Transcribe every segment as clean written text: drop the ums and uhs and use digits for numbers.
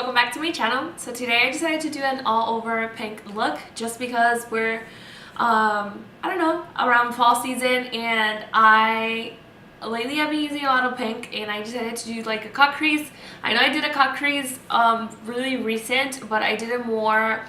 Welcome back to my channel. So today I decided to do an all over pink look just because we're I don't know, around fall season, and lately I've been using a lot of pink, and I decided to do like a cut crease. I know I did a cut crease really recent, but I did it more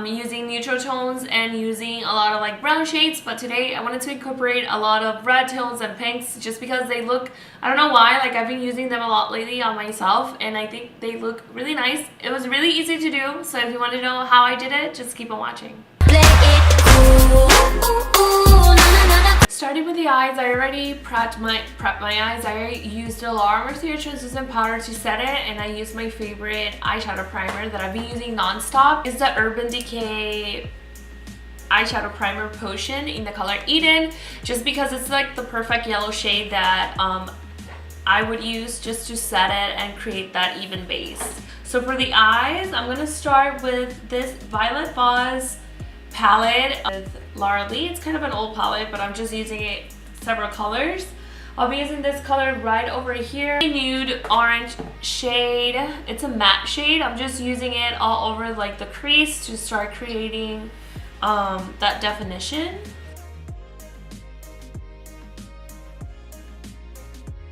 using neutral tones and using a lot of like brown shades. But today I wanted to incorporate a lot of red tones and pinks just because they look, I don't know why, like I've been using them a lot lately on myself and I think they look really nice. It was really easy to do, so if you want to know how I did it, just keep on watching. Starting with the eyes, I already prepped my eyes. I used the Heyloro Mercier translucent powder to set it, and I used my favorite eyeshadow primer that I've been using non-stop. It's the Urban Decay eyeshadow primer potion in the color Eden, just because it's like the perfect yellow shade that I would use just to set it and create that even base. So for the eyes, I'm gonna start with this Violet Fuzz palette with Laura Lee. It's kind of an old palette, but I'm just using it several colors. I'll be using this color right over here, a nude orange shade. It's a matte shade. I'm just using it all over like the crease to start creating that definition.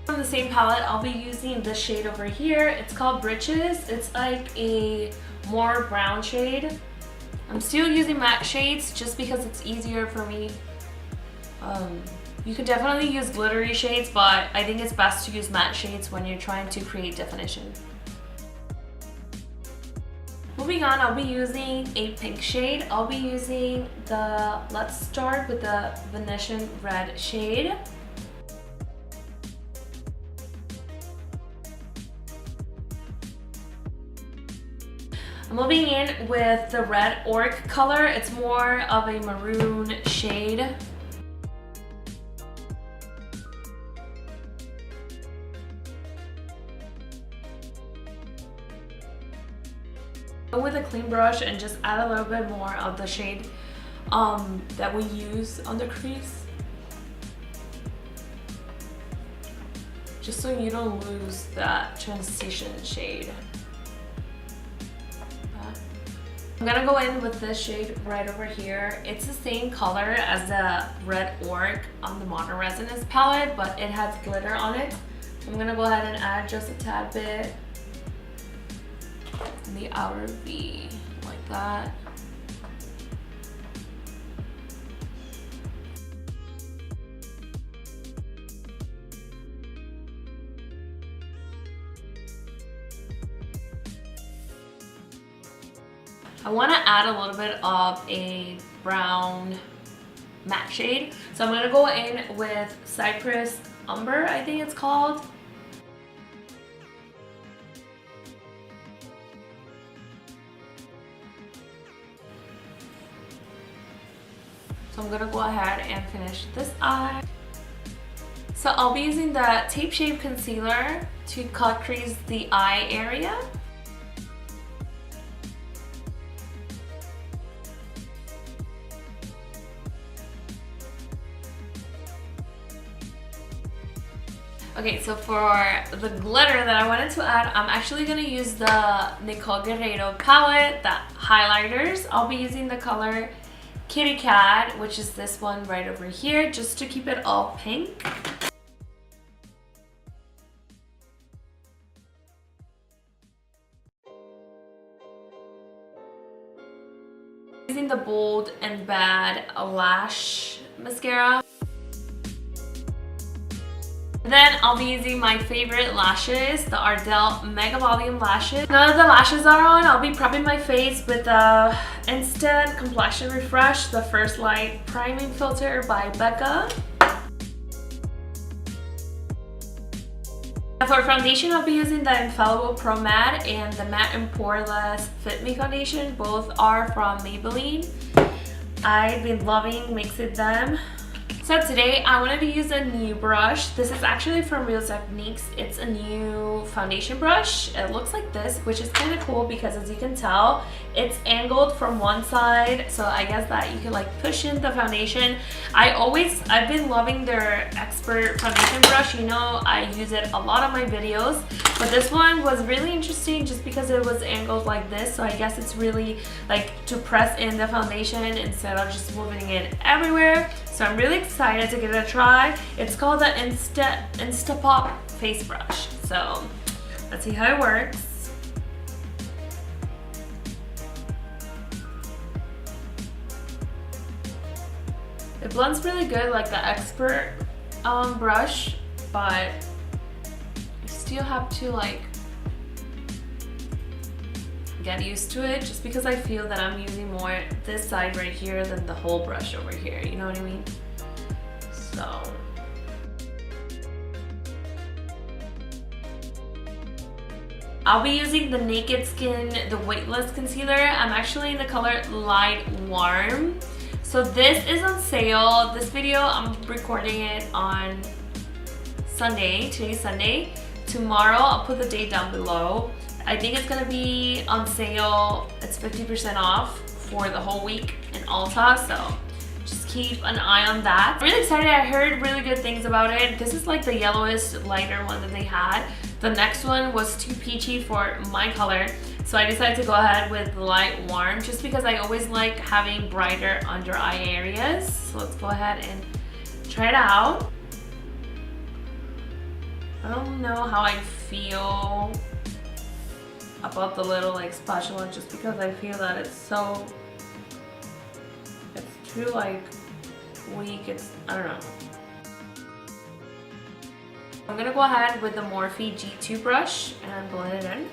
From the same palette, I'll be using this shade over here. It's called Britches. It's like a more brown shade. I'm still using matte shades just because it's easier for me. You could definitely use glittery shades, but I think it's best to use matte shades when you're trying to create definition. Moving on, I'll be using a pink shade. I'll be using let's start with the Venetian red shade. I'm moving in with the red Orc color. It's more of a maroon shade. Go with a clean brush and just add a little bit more of the shade that we use on the crease, just so you don't lose that transition shade. I'm gonna go in with this shade right over here. It's the same color as the red Orc on the Modern Resonance palette, but it has glitter on it. I'm gonna go ahead and add just a tad bit in the outer V, like that. I want to add a little bit of a brown matte shade. So I'm going to go in with Cypress Umber, I think it's called. So I'm going to go ahead and finish this eye. So I'll be using the Tape Shape Concealer to cut crease the eye area. Okay, so for the glitter that I wanted to add, I'm actually going to use the Nicole Guerrero palette, the highlighters. I'll be using the color Kitty Cat, which is this one right over here, just to keep it all pink. Using the Bold and Bad Lash Mascara. Then I'll be using my favorite lashes, the Ardell Mega Volume lashes. Now that the lashes are on, I'll be prepping my face with the Instant Complexion Refresh, the First Light Priming Filter by Becca. For foundation, I'll be using the Infallible Pro Matte and the Matte and Poreless Fit Me Foundation. Both are from Maybelline. I've been loving mixing them. So today I wanted to use a new brush. This is actually from Real Techniques. It's a new foundation brush. It looks like this, which is kind of cool because as you can tell, it's angled from one side. So I guess that you can like push in the foundation. I've been loving their Expert foundation brush. You know, I use it a lot on my videos, but this one was really interesting just because it was angled like this. So I guess it's really like to press in the foundation instead of just moving it everywhere. So I'm really excited to give it a try. It's called the Instapop face brush. So let's see how it works. It blends really good like the Expert brush, but you still have to like get used to it just because I feel that I'm using more this side right here than the whole brush over here, you know what I mean? So I'll be using the Naked Skin, the weightless concealer. I'm actually in the color Light Warm. So this is on sale. This video I'm recording it on Sunday. Today's Sunday. Tomorrow I'll put the date down below. I think it's gonna be on sale. It's 50% off for the whole week in Ulta, so just keep an eye on that. I'm really excited. I heard really good things about it. This is like the yellowest, lighter one that they had. The next one was too peachy for my color, so I decided to go ahead with Light Warm just because I always like having brighter under eye areas. So let's go ahead and try it out. I don't know how I feel about the little like spatula just because I feel that it's too like weak. I don't know. I'm gonna go ahead with the Morphe G2 brush and blend it in.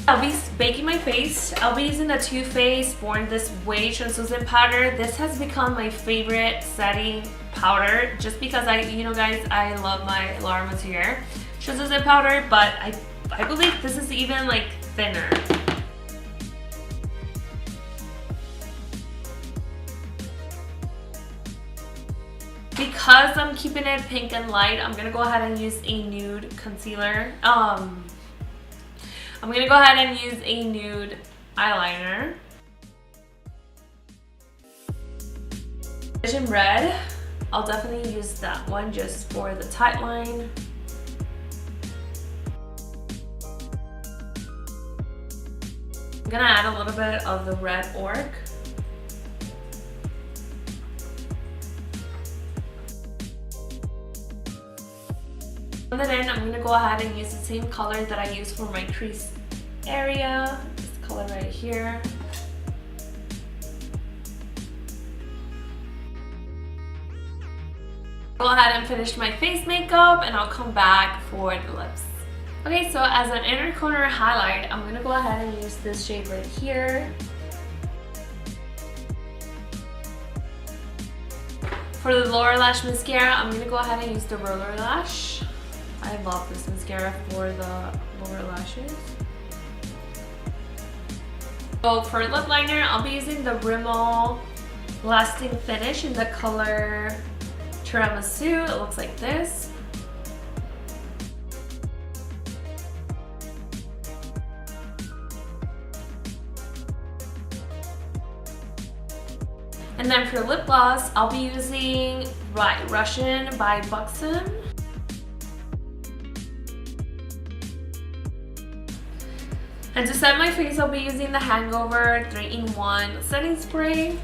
I'll be baking my face. I'll be using the Too Faced Born This Way translucent powder. This has become my favorite setting powder just because you know guys, I love my Laura Mercier translucent powder, but I believe this is even like thinner. Because I'm keeping it pink and light, I'm gonna go ahead and use a nude concealer. I'm gonna go ahead and use a nude eyeliner. Vision Red, I'll definitely use that one just for the tight line. I'm gonna add a little bit of the red orc. And then I'm gonna go ahead and use the same color that I use for my crease area. This color right here. Go ahead and finish my face makeup and I'll come back for the lips. Okay, so as an inner corner highlight, I'm gonna go ahead and use this shade right here. For the lower lash mascara, I'm gonna go ahead and use the Roller Lash. I love this mascara for the lower lashes. So for lip liner, I'll be using the Rimmel Lasting Finish in the color Tiramisu. It looks like this. And then for lip gloss, I'll be using Russian by Buxom. And to set my face, I'll be using the Hangover 3-in-1 setting spray.